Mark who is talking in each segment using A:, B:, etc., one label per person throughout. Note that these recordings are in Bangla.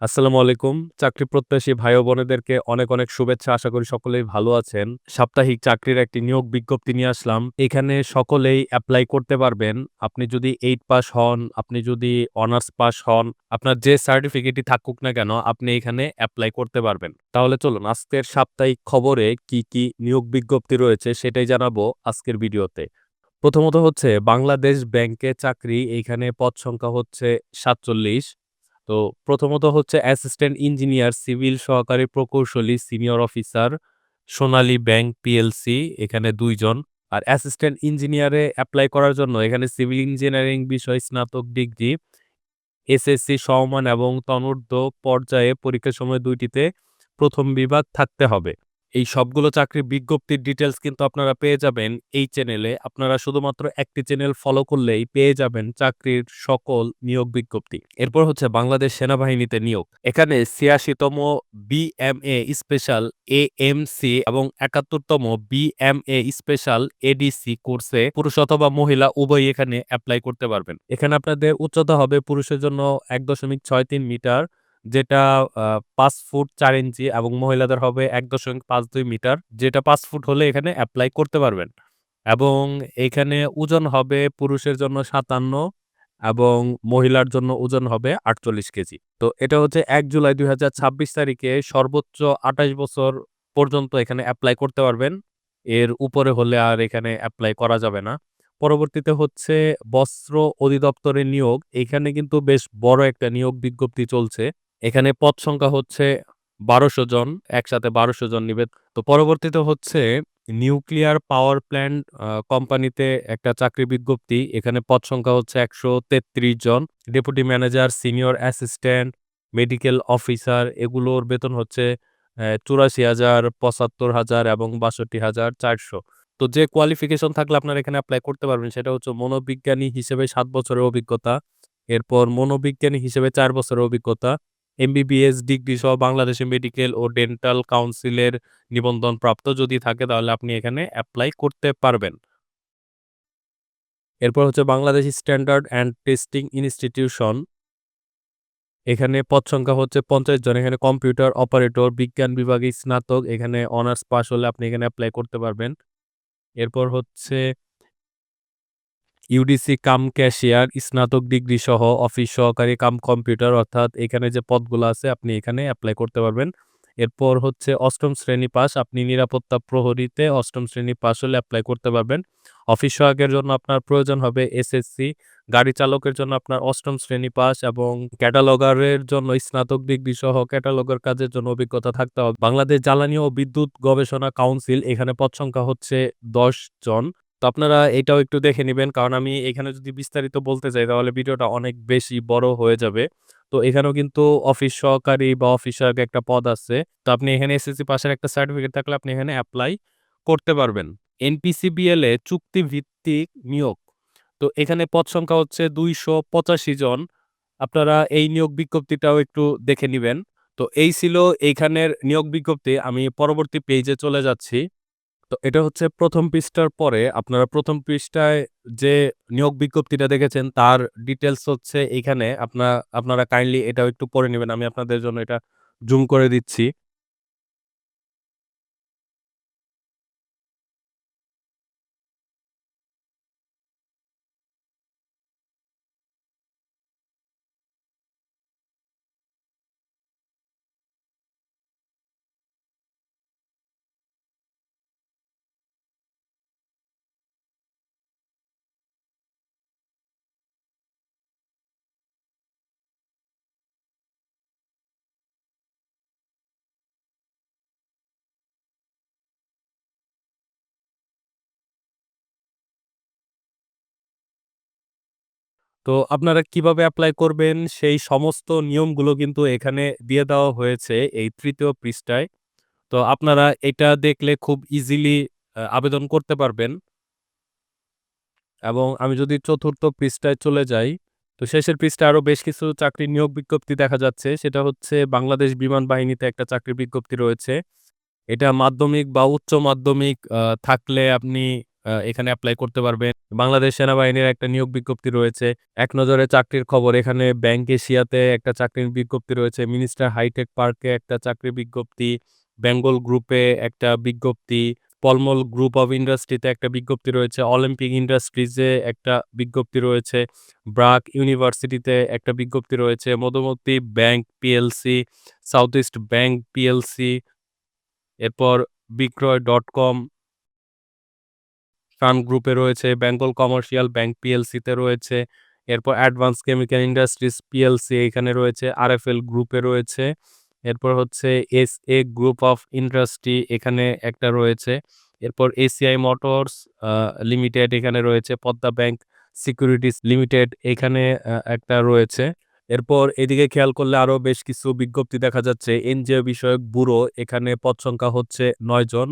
A: আসসালামু আলাইকুম। চাকরি প্রত্যাশী ভাই ও বোনেদেরকে অনেক শুভেচ্ছা। আশা করি সকলেই ভালো আছেন। সাপ্তাহিক চাকরির একটি নিয়োগ বিজ্ঞপ্তি নিয়ে আসলাম। এখানে সকলেই এপ্লাই করতে পারবেন। আপনি যদি 8 পাস হন, আপনি যদি অনার্স পাস হন, আপনার যে সার্টিফিকেটই থাকুক না কেন, আপনি এখানে এপ্লাই করতে পারবেন। তাহলে চলুন আজকের সাপ্তাহিক খবরে কি নিয়োগ বিজ্ঞপ্তি রয়েছে সেটাই জানাবো আজকের ভিডিওতে। প্রথমত হচ্ছে বাংলাদেশ ব্যাংকে চাকরি। এইখানে পদ সংখ্যা হচ্ছে ৪৭। তো প্রথমত হচ্ছে অ্যাসিস্ট্যান্ট ইঞ্জিনিয়ার, সিভিল সহকারী প্রকৌশলী, সিনিয়র অফিসার, সোনালী ব্যাংক পিএলসি এখানে ২ জন। আর অ্যাসিস্ট্যান্ট ইঞ্জিনিয়ারে এপ্লাই করার জন্য এখানে সিভিল ইঞ্জিনিয়ারিং বিষয়ে স্নাতক ডিগ্রি, এসএসসি সমমান এবং তনূর্ধ্ব পর্যায়ে পরীক্ষার সময় ২ টিতে ১ম বিভাগ থাকতে হবে। এই সবগুলো চাকরির বিজ্ঞপ্তির ডিটেইলস কিন্তু আপনারা পেয়ে যাবেন এই চ্যানেলে। আপনারা শুধুমাত্র একটি চ্যানেল ফলো করলেই পেয়ে যাবেন চাকরির সকল নিয়োগ বিজ্ঞপ্তি। এরপর হচ্ছে বাংলাদেশ সেনাবাহিনীতে নিয়োগ। এখানে ৮৬ তম বিএমএ স্পেশাল এএমসি এবং ৭১ তম বিএমএ স্পেশাল এডিসি কোর্সে পুরুষ অথবা মহিলা উভয়ই এখানে এপ্লাই করতে পারবেন। এখানে আপনাদের উচ্চতা হবে পুরুষের জন্য ১.৬৩ মিটার, যেটা ৫ ফুট ৪ ইঞ্চি, এবং মহিলাদের হবে ১.৫২ মিটার, যেটা ৫ ফুট হলে এখানে এপ্লাই করতে পারবেন। এবং এখানে ওজন হবে পুরুষের জন্য ৫৭ এবং মহিলার জন্য ওজন হবে ৪৮ কেজি। তো এটা হচ্ছে ১ জুলাই ২০২৬ তারিখে সর্বোচ্চ ২৮ বছর পর্যন্ত এখানে এপ্লাই করতে পারবেন। এর উপরে হলে আর এখানে এপ্লাই করা যাবে না। পরবর্তীতে হচ্ছে বস্ত্র অধিদপ্তরের নিয়োগ। এখানে কিন্তু বেশ বড় একটা নিয়োগ বিজ্ঞপ্তি চলছে। এখানে পদ সংখ্যা হচ্ছে ১২০০ জন, একসাথে ১২০০ জন নিবে। তো পরবর্তীতে হচ্ছে নিউক্লিয়ার পাওয়ার প্ল্যান্ট কোম্পানিতে একটা চাকরি বিজ্ঞপ্তি। এখানে পদ সংখ্যা হচ্ছে ১৩৩ জন। Deputy manager, senior assistant, medical officer এগুলোর বেতন হচ্ছে ৮৪,০০০, ৭৫,০০০ এবং ৬২,৪০০। তো যে কোয়ালিফিকেশন থাকলে আপনারা এখানে এপ্লাই করতে পারবেন সেটা হচ্ছে মনোবিজ্ঞানী হিসেবে ৭ বছরের অভিজ্ঞতা। এরপর মনোবিজ্ঞানী হিসেবে ৪ বছরের অভিজ্ঞতা। এমবিবিএস ডিগ্রি সহ বাংলাদেশে মেডিকেল ও ডেন্টাল কাউন্সিলের নিবন্ধন প্রাপ্ত যদি থাকে তাহলে আপনি এখানে এপ্লাই করতে পারবেন। এরপর হচ্ছে Bangladesh standard and testing institution. এখানে পদ সংখ্যা হচ্ছে ৫০ জন। এখানে কম্পিউটার অপারেটর, বিজ্ঞান বিভাগে স্নাতক, এখানে অনার্স পাস হলে আপনি এখানে এপ্লাই করতে পারবেন। এরপর হচ্ছে ইউডিসি কাম ক্যাশিয়ার, স্নাতক ডিগ্রি সহ অফিস সহকারী কাম কম্পিউটার, অর্থাৎ এখানে যে পদগুলো আছে আপনি এখানে এপ্লাই করতে পারবেন। এরপর হচ্ছে ৮ম শ্রেণী পাস, আপনি নিরাপত্তা প্রহরীতে ৮ম শ্রেণী পাস হলে এপ্লাই করতে পারবেন। অফিস সহায়কের জন্য আপনার প্রয়োজন হবে এসএসসি, গাড়ি চালকের জন্য আপনার ৮ম শ্রেণী পাস এবং ক্যাটালগারের জন্য স্নাতক ডিগ্রি সহ ক্যাটালগার কাজের জন্য অভিজ্ঞতা থাকতে হবে। বাংলাদেশ জ্বালানি ও বিদ্যুৎ গবেষণা কাউন্সিল, এখানে পদ সংখ্যা হচ্ছে ১০ জন। তো আপনারা এটাও একটু দেখে নিবেন। কারণ আমি এখানে যদি বিস্তারিত বলতে যাই তাহলে ভিডিওটা অনেক বেশি বড় হয়ে যাবে। তো এখানেও কিন্তু অফিস সহকারী বা অফিস সহায়ক একটা পদ আছে। তো আপনি এখানে এসএসসি পাসের একটা সার্টিফিকেট থাকলে আপনি এখানে এপ্লাই করতে পারবেন। এনপিসিবিএল এ চুক্তিভিত্তিক নিয়োগ। তো এখানে পদ সংখ্যা হচ্ছে ২৮৫ জন। আপনারা এই নিয়োগ বিজ্ঞপ্তিটাও একটু দেখে নিবেন। তো এই ছিল এইখানের নিয়োগ বিজ্ঞপ্তি। আমি পরবর্তী পেইজে চলে যাচ্ছি। তো এটা হচ্ছে ১ম পৃষ্ঠার পরে আপনারা ১ম পৃষ্ঠায় যে নিয়োগ বিজ্ঞপ্তিটা দেখেছেন তার ডিটেইলস হচ্ছে এইখানে। আপনারা কাইন্ডলি এটাও একটু পড়ে নিবেন। আমি আপনাদের জন্য এটা জুম করে দিচ্ছি। তো আপনারা কিভাবে এপ্লাই করবেন সেই সমস্ত নিয়মগুলো কিন্তু এখানে দিয়ে দেওয়া হয়েছে এই ৩য় পৃষ্ঠায়। তো আপনারা এটা দেখলে খুব ইজিলি আবেদন করতে পারবেন। এবং আমি যদি ৪র্থ পৃষ্ঠায় চলে যাই, তো শেষের পৃষ্ঠায় আরো বেশ কিছু চাকরির নিয়োগ বিজ্ঞপ্তি দেখা যাচ্ছে। সেটা হচ্ছে বাংলাদেশ বিমান বাহিনীতে একটা চাকরির বিজ্ঞপ্তি রয়েছে। এটা মাধ্যমিক বা উচ্চ মাধ্যমিক থাকলে আপনি এখানে এপ্লাই করতে পারবেন। বাংলাদেশ সেনাবাহিনীর একটা নিয়োগ বিজ্ঞপ্তি রয়েছে। এক নজরে চাকরির খবর এখানে ব্যাংক এশিয়াতে একটা চাকরির বিজ্ঞপ্তি রয়েছে। মিনিস্টার হাইটেক পার্কে একটা চাকরির বিজ্ঞপ্তি, বেঙ্গল গ্রুপে একটা বিজ্ঞপ্তি, পলমল গ্রুপ অফ ইন্ডাস্ট্রিতে একটা বিজ্ঞপ্তি রয়েছে, অলিম্পিক ইন্ডাস্ট্রিজে একটা বিজ্ঞপ্তি রয়েছে, ব্রাক ইউনিভার্সিটিতে একটা বিজ্ঞপ্তি রয়েছে, Madhumati bank PLC, south east bank PLC, এরপর বিক্রয় ডট কম সান গ্রুপে রয়েছে, বেঙ্গল কমার্শিয়াল ব্যাংক পিএলসিতে রয়েছে, এরপর অ্যাডভান্স কেমিক্যাল ইন্ডাস্ট্রিজ পিএলসি এখানে রয়েছে, আরএফএল গ্রুপে রয়েছে, এরপর হচ্ছে এসএ গ্রুপ অফ ইন্ডাস্ট্রি এখানে একটা রয়েছে, এরপর এসিআই মোটরস লিমিটেড এখানে রয়েছে, পদ্মা ব্যাংক সিকিউরিটিজ লিমিটেড এখানে একটা রয়েছে। এরপর এদিকে খেয়াল করলে আরো বেশ কিছু বিজ্ঞপ্তি দেখা যাচ্ছে। এনজিও বিষয়ক ব্যুরো এখানে পদ সংখ্যা হচ্ছে ৯ জন।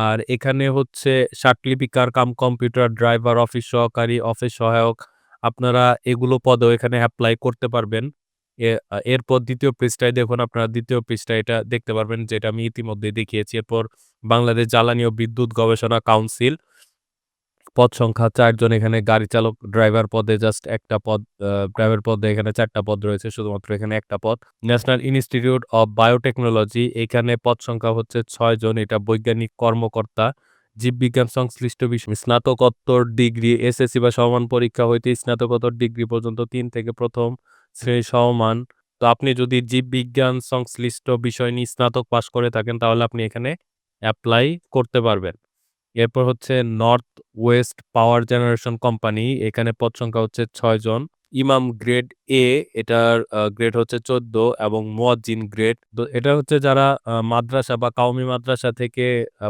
A: আর এখানে হচ্ছে সার্টলিপিকার কাম কম্পিউটার ড্রাইভার, অফিস সহকারী, অফিস সহায়ক আপনারা এগুলো পদেও এখানে এপ্লাই করতে পারবেন। এরপর ২য় পৃষ্ঠায় দেখুন আপনারা ২য় পৃষ্ঠায় এটা দেখতে পারবেন যেটা আমি ইতিমধ্যেই দেখিয়েছি। এরপর বাংলাদেশ জ্বালানি ও বিদ্যুৎ গবেষণা কাউন্সিল পদ সংখ্যা ৪ জন এখানে গাড়ি চালক ড্রাইভার পদে জাস্ট একটা পদ ড্রাইভার পদে এখানে ৪ টা পদ রয়েছে শুধুমাত্র এখানে একটা পদ। ন্যাশনাল ইনস্টিটিউট অব বায়োটেকনোলজি এখানে পদ সংখ্যা হচ্ছে ৬ জন এটা বৈজ্ঞানিক কর্মকর্তা। জীববিজ্ঞান সংশ্লিষ্ট বিষয় স্নাতকোত্তর ডিগ্রি এসএসসি বা সমমান পরীক্ষা হইতে স্নাতকোত্তর ডিগ্রি পর্যন্ত ৩ থেকে ১ম শ্রেণী সমমান। তো আপনি যদি জীববিজ্ঞান সংশ্লিষ্ট বিষয় নিয়ে স্নাতক পাস করে থাকেন তাহলে আপনি এখানে এপ্লাই করতে পারবেন। এরপর হচ্ছে নর্থ ওয়েস্ট পাওয়ার জেনারেশন কোম্পানি এখানে পদ সংখ্যা হচ্ছে ৬ জন। ইমাম গ্রেড এ এটার গ্রেড হচ্ছে ১৪ এবং মুয়াজ্জিন গ্রেড। তো এটা হচ্ছে যারা মাদ্রাসা বা কওমি মাদ্রাসা থেকে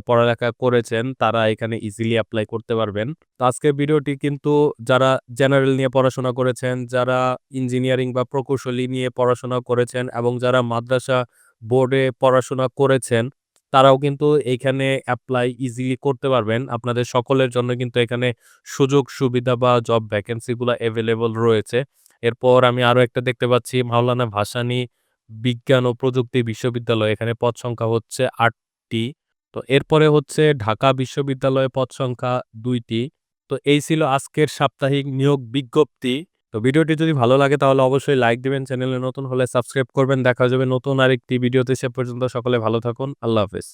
A: পড়ালেখা করেছেন তারা এখানে ইজিলি এপ্লাই করতে পারবেন। তো আজকের ভিডিওটি কিন্তু যারা জেনারেল নিয়ে পড়াশোনা করেছেন, যারা ইঞ্জিনিয়ারিং বা প্রকৌশলী নিয়ে পড়াশোনা করেছেন এবং যারা মাদ্রাসা বোর্ডে পড়াশোনা করেছেন তারাও কিন্তু এইখানে এপ্লাই ইজিলি করতে পারবেন। আপনাদের সকলের জন্য কিন্তু এখানে সুযোগ সুবিধা বা জব ভ্যাকেন্সি গুলা এভেইলেবল রয়েছে। এরপর আমি আরো একটা দেখতে পাচ্ছি মাওলানা ভাসানী বিজ্ঞান ও প্রযুক্তি বিশ্ববিদ্যালয়। এখানে পদ সংখ্যা হচ্ছে ৮ টি। তো এরপরে হচ্ছে ঢাকা বিশ্ববিদ্যালয়ে পদ সংখ্যা ২ টি। তো এই ছিল আজকের সাপ্তাহিক নিয়োগ বিজ্ঞপ্তি। তো ভিডিওটি যদি ভালো লাগে তাহলে অবশ্যই লাইক দিবেন। চ্যানেলে নতুন হলে সাবস্ক্রাইব করবেন। দেখা যাবে নতুন আরেকটি ভিডিওতে। সে পর্যন্ত সকলে ভালো থাকুন। আল্লাহ হাফেজ।